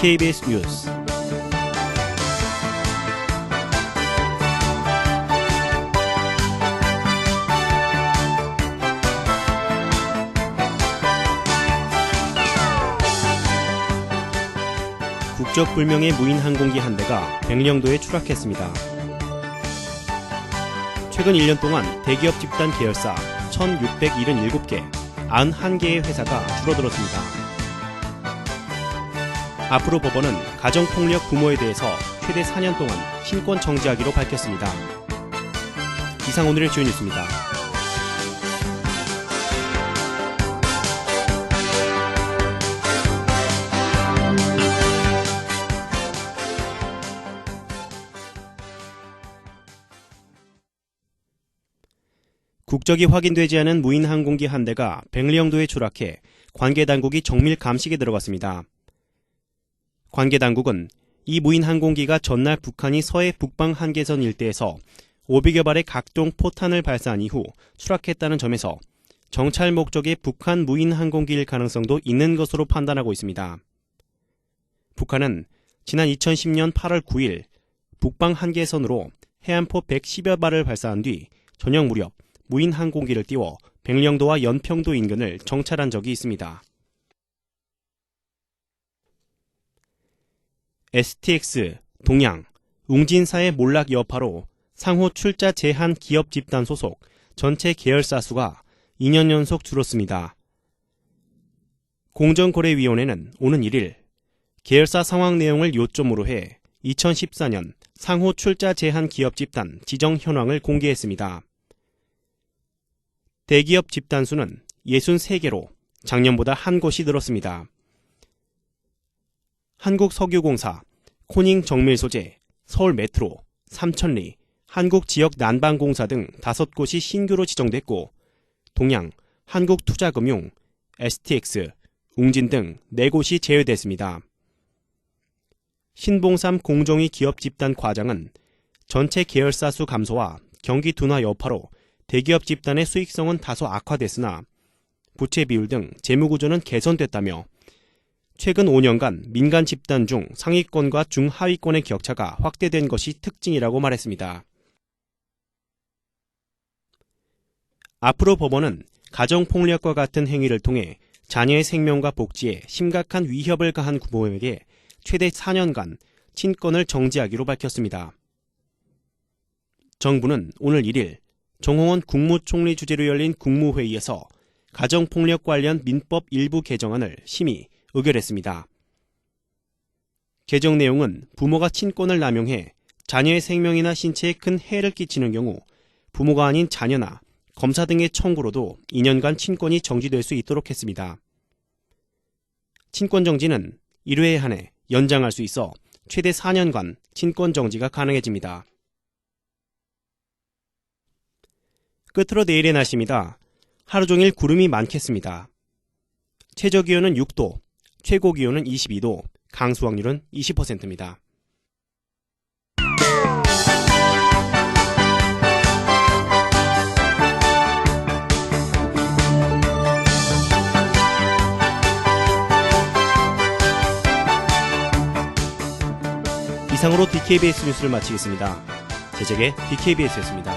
DKBS 뉴스 국적불명의 무인 항공기 한 대가 백령도에 추락했습니다. 최근 1년 동안 대기업 집단 계열사 1,677개, 91개의 회사가 줄어들었습니다. 앞으로 법원은 가정폭력 부모에 대해서 최대 4년 동안 신권 정지하기로 밝혔습니다. 이상 오늘의 주요 뉴스입니다. 국적이 확인되지 않은 무인 항공기 한 대가 백령도에 추락해 관계당국이 정밀 감식에 들어갔습니다. 관계당국은 이 무인 항공기가 전날 북한이 서해 북방 한계선 일대에서 500여 발의 각종 포탄을 발사한 이후 추락했다는 점에서 정찰 목적의 북한 무인 항공기일 가능성도 있는 것으로 판단하고 있습니다. 북한은 지난 2010년 8월 9일 북방 한계선으로 해안포 110여 발을 발사한 뒤 저녁 무렵 무인 항공기를 띄워 백령도와 연평도 인근을 정찰한 적이 있습니다. STX, 동양, 웅진사의 몰락 여파로 상호 출자 제한 기업 집단 소속 전체 계열사 수가 2년 연속 줄었습니다. 공정거래위원회는 오는 1일 계열사 상황 내용을 요점으로 해 2014년 상호 출자 제한 기업 집단 지정 현황을 공개했습니다. 대기업 집단 수는 63개로 작년보다 한 곳이 늘었습니다. 한국석유공사, 코닝정밀소재, 서울메트로, 삼천리, 한국지역난방공사 등 5곳이 신규로 지정됐고 동양, 한국투자금융, STX, 웅진 등 4곳이 제외됐습니다. 신봉삼 공정위 기업 집단 과장은 전체 계열사 수 감소와 경기 둔화 여파로 대기업 집단의 수익성은 다소 악화됐으나 부채 비율 등 재무구조는 개선됐다며 최근 5년간 민간 집단 중 상위권과 중하위권의 격차가 확대된 것이 특징이라고 말했습니다. 앞으로 법원은 가정폭력과 같은 행위를 통해 자녀의 생명과 복지에 심각한 위협을 가한 부모에게 최대 4년간 친권을 정지하기로 밝혔습니다. 정부는 오늘 1일 정홍원 국무총리 주재로 열린 국무회의에서 가정폭력 관련 민법 일부 개정안을 심의, 의결했습니다. 개정 내용은 부모가 친권을 남용해 자녀의 생명이나 신체에 큰 해를 끼치는 경우 부모가 아닌 자녀나 검사 등의 청구로도 2년간 친권이 정지될 수 있도록 했습니다. 친권 정지는 1회에 한해 연장할 수 있어 최대 4년간 친권 정지가 가능해집니다. 끝으로 내일의 날씨입니다. 하루 종일 구름이 많겠습니다. 최저기온은 6도, 최고기온은 22도, 강수 확률은 20%입니다. 이상으로 DKBS 뉴스를 마치겠습니다. 제작의 DKBS였습니다.